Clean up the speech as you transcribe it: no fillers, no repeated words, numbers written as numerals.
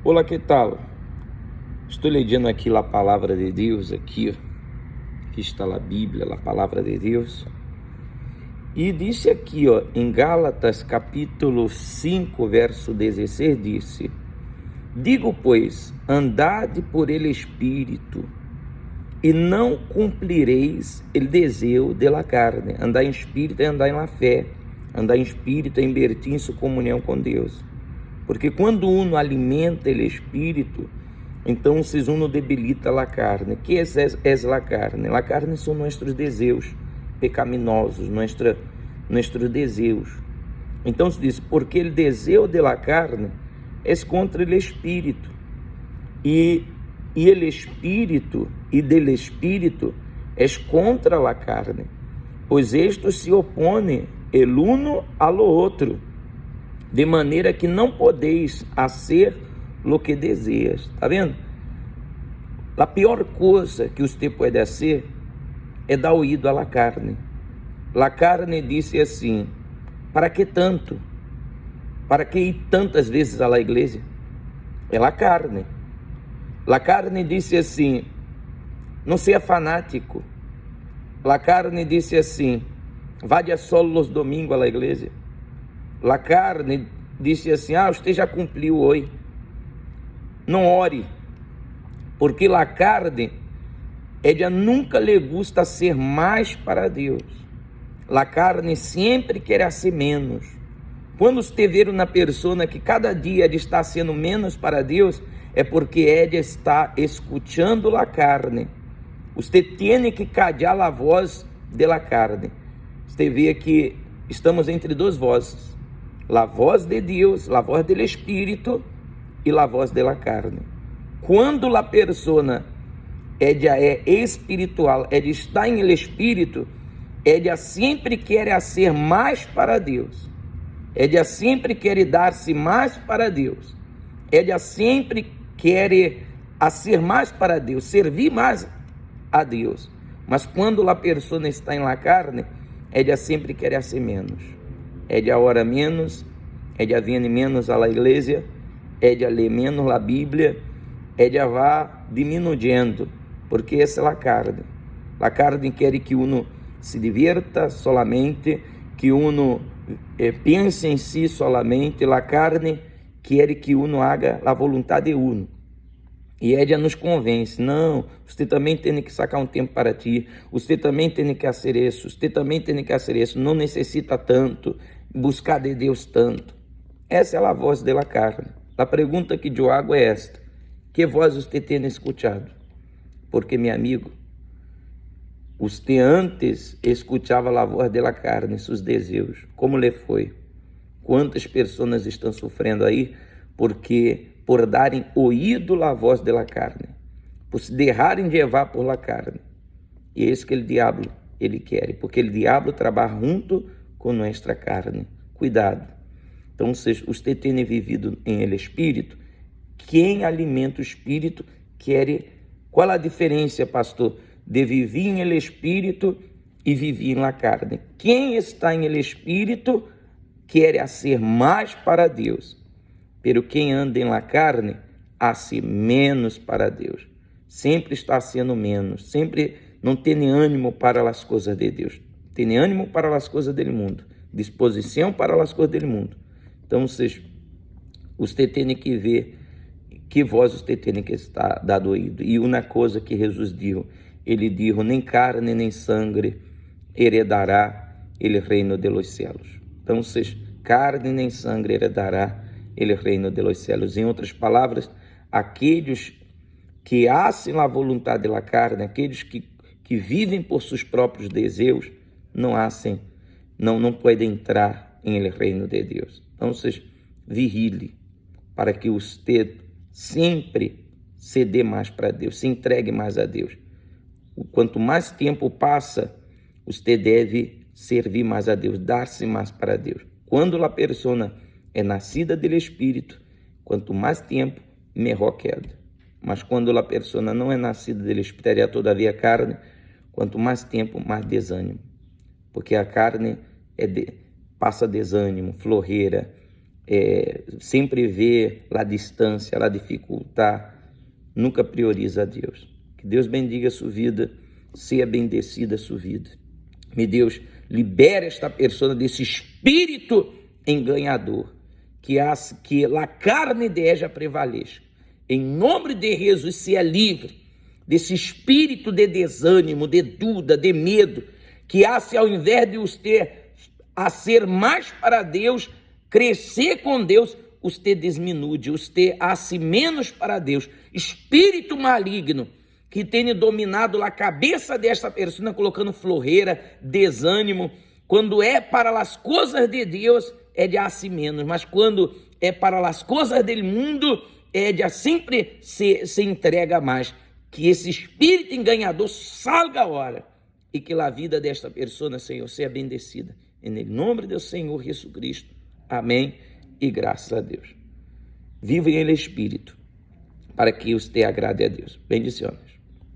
Olá, que tal? Estou lendo aqui a palavra de Deus, aqui está a Bíblia, a palavra de Deus. E disse aqui, em Gálatas capítulo 5, verso 16, disse: Digo, pois, andade por ele Espírito, e não cumprireis o desejo de la carne. Andar em Espírito é andar em la fé. Andar em Espírito é invertir em sua comunhão com Deus. Porque quando uno alimenta o Espírito, então se uno debilita a carne. Que é a carne? A carne são nossos desejos pecaminosos, nossos desejos. Então se diz, porque o desejo de la carne é contra o Espírito. E el Espírito, e del Espírito, é contra la carne. Pois estes se opõem el uno ao outro, de maneira que não podeis fazer o que desejas. Está vendo? A pior coisa que você pode fazer é dar ouído à carne. A carne disse assim: para que tanto? Para que ir tantas vezes à igreja? É a carne. A carne disse assim: não seja fanático. A carne disse assim: vá só os domingos à igreja. A carne disse assim: você já cumpriu hoje. Não ore, porque a carne, ela nunca lhe gusta ser mais para Deus. A carne sempre quer ser menos. Quando você vê uma pessoa que cada dia ele está sendo menos para Deus, é porque ela está escutando a carne. Você tem que callar a voz da carne. Você vê que estamos entre duas vozes: a voz de Deus, a voz do Espírito e a voz da carne. Quando a pessoa ela é espiritual, ela está em el Espírito, ela sempre quer ser mais para Deus. Ela sempre quer dar-se mais para Deus. Ela sempre quer ser mais para Deus, servir mais a Deus. Mas quando a pessoa está em la carne, ela sempre quer ser menos. Ela ora menos, ela vem menos à igreja, ela lê menos a Bíblia, ela vai diminuindo, porque essa é a carne. A carne quer que uno se divirta solamente, que uno pense em si solamente. A carne quer que uno haga a vontade de uno. E ela nos convence: não, você também tem que sacar um tempo para ti, você também tem que fazer isso, você também tem que fazer isso, não necessita tanto, buscar de Deus tanto. Essa é a voz da carne. A pergunta que eu hago é esta: que voz você tem escutado? Porque, meu amigo, você antes escutava a voz da carne, seus desejos. Como lhe foi? Quantas pessoas estão sofrendo aí por darem ouído à voz da carne, por se deixarem levar por la carne. E é isso que o diabo ele quer, porque o diabo trabalha junto com nossa carne. Cuidado. Então, você tem vivido em el Espírito. Quem alimenta o Espírito quer. Qual a diferença, pastor, de viver em el Espírito e viver na carne? Quem está em el Espírito quer ser mais para Deus. Pero quem anda em la carne, hace menos para Deus. Sempre está sendo menos. Sempre não tem ânimo para as coisas de Deus. Tem ânimo para as coisas do mundo. Disposição para as coisas do mundo. Então, você tem que ver que voz você tem que estar dado ouído. E uma coisa que Jesus disse, ele disse: nem carne nem sangue heredará o reino de los cielos. Então, carne nem sangue heredará o reino de los cielos. Em outras palavras, aqueles que hacem a vontade da carne, aqueles que vivem por seus próprios desejos, não podem entrar em el reino de Deus. Então, vigile para que você sempre se dê mais para Deus, se entregue mais a Deus. Quanto mais tempo passa, você deve servir mais a Deus, dar-se mais para Deus. Quando a pessoa é nascida do Espírito, quanto mais tempo, melhor queda. Mas quando a pessoa não é nascida do Espírito, é todavia carne, quanto mais tempo, mais desânimo. Porque a carne passa desânimo, florreira, sempre vê a distância, a dificuldade, nunca prioriza a Deus. Que Deus bendiga a sua vida, seja bendecida a sua vida. Meu Deus, libera esta pessoa desse espírito enganador, que a carne deja prevaleça. Em nome de Jesus, seja livre desse espírito de desânimo, de dúvida, de medo, que se ao invés de você a ser mais para Deus, crescer com Deus, você desminude, você hace menos para Deus. Espírito maligno que tem dominado a cabeça desta pessoa, colocando florreira, desânimo. Quando é para as coisas de Deus, é de hace menos, mas quando é para as coisas do mundo, é de sempre se entrega mais. Que esse espírito enganador salga agora e que a vida desta pessoa, Senhor, seja bendecida. Em nome do Senhor Jesus Cristo. Amém e graças a Deus. Viva em Ele Espírito, para que os te agrade a Deus. Bendiciones.